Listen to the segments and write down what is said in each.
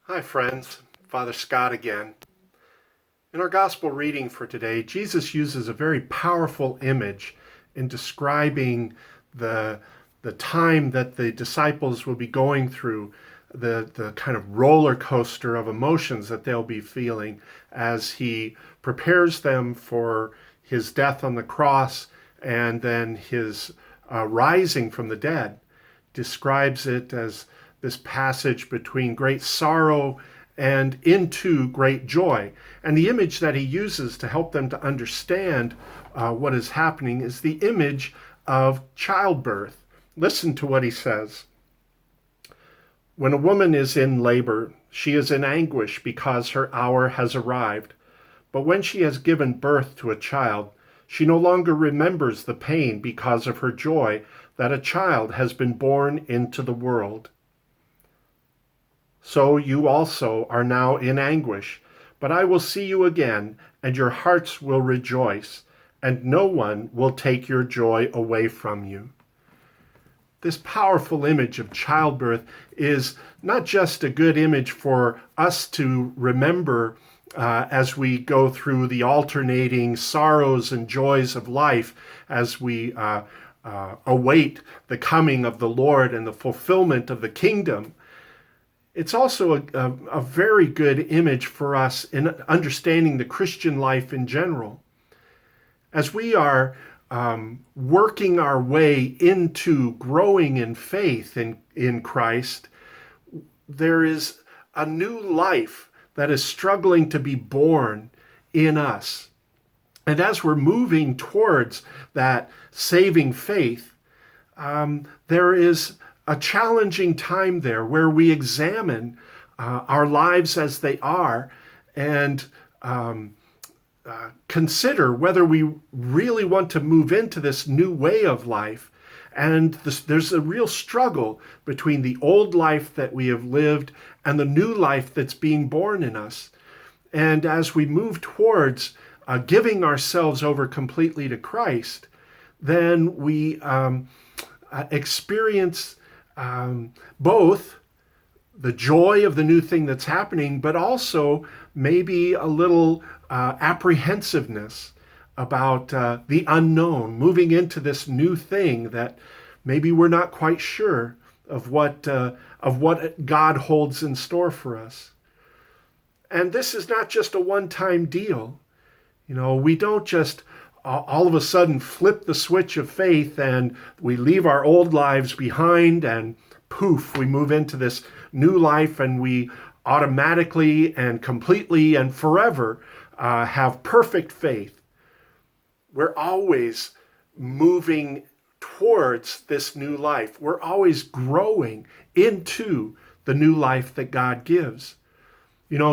Hi, friends. Father Scott again. In our gospel reading for today, Jesus uses a very powerful image in describing the, the time that the disciples will be going through, the kind of roller coaster of emotions that they'll be feeling as he prepares them for his death on the cross and then his rising from the dead. Describes it as this passage between great sorrow and into great joy. And the image that he uses to help them to understand what is happening is the image of childbirth. Listen to what he says. When a woman is in labor, she is in anguish because her hour has arrived. But when she has given birth to a child, she no longer remembers the pain because of her joy that a child has been born into the world. So you also are now in anguish, but I will see you again, and your hearts will rejoice, and no one will take your joy away from you. This powerful image of childbirth is not just a good image for us to remember as we go through the alternating sorrows and joys of life, as we await the coming of the Lord and the fulfillment of the kingdom. It's also a very good image for us in understanding the Christian life in general. As we are working our way into growing in faith in Christ, there is a new life that is struggling to be born in us. And as we're moving towards that saving faith, there is a challenging time there where we examine our lives as they are and consider whether we really want to move into this new way of life. And there's a real struggle between the old life that we have lived and the new life that's being born in us. And as we move towards giving ourselves over completely to Christ, then we experience both the joy of the new thing that's happening, but also maybe a little apprehensiveness about the unknown, moving into this new thing that maybe we're not quite sure of what God holds in store for us. And this is not just a one-time deal. We don't just all of a sudden flip the switch of faith and we leave our old lives behind and poof, we move into this new life and we automatically and completely and forever have perfect faith. We're always moving towards this new life. We're always growing into the new life that God gives.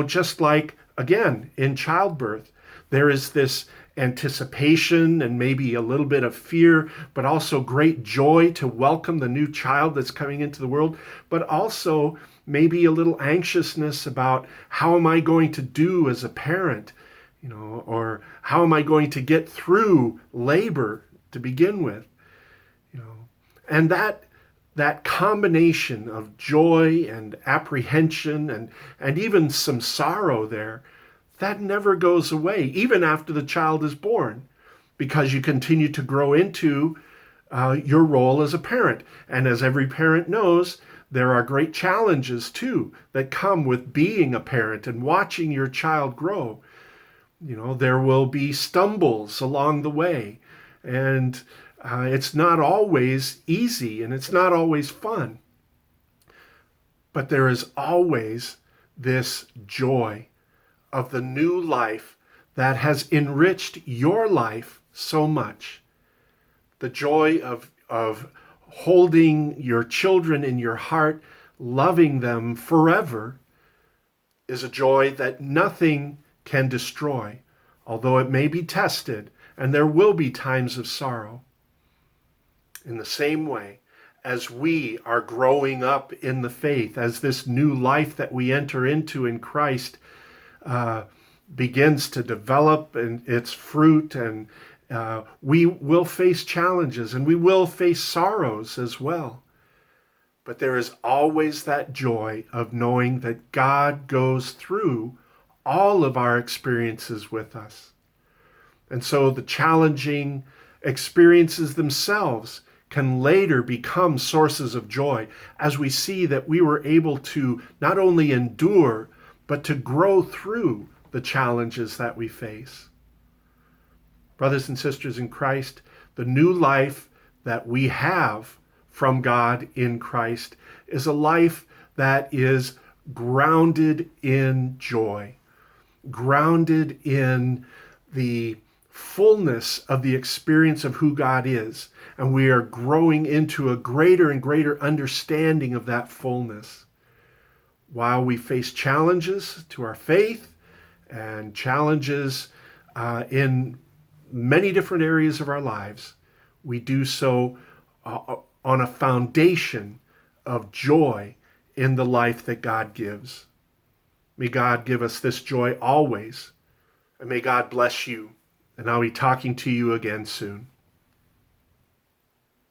Just like, again, in childbirth, there is this anticipation and maybe a little bit of fear, but also great joy to welcome the new child that's coming into the world, but also maybe a little anxiousness about how am I going to do as a parent, or how am I going to get through labor to begin with, and that combination of joy and apprehension and even some sorrow there, that never goes away, even after the child is born, because you continue to grow into your role as a parent. And as every parent knows, there are great challenges too that come with being a parent and watching your child grow. There will be stumbles along the way, and it's not always easy and it's not always fun. But there is always this joy of the new life that has enriched your life so much. The joy of holding your children in your heart, loving them forever, is a joy that nothing can destroy, although it may be tested, and there will be times of sorrow. In the same way, as we are growing up in the faith, as this new life that we enter into in Christ begins to develop and its fruit, and we will face challenges and we will face sorrows as well. But there is always that joy of knowing that God goes through all of our experiences with us. And so the challenging experiences themselves can later become sources of joy as we see that we were able to not only endure, but to grow through the challenges that we face. Brothers and sisters in Christ, the new life that we have from God in Christ is a life that is grounded in joy, grounded in the fullness of the experience of who God is. And we are growing into a greater and greater understanding of that fullness. While we face challenges to our faith and challenges in many different areas of our lives, we do so on a foundation of joy in the life that God gives. May God give us this joy always, and may God bless you. And I'll be talking to you again soon.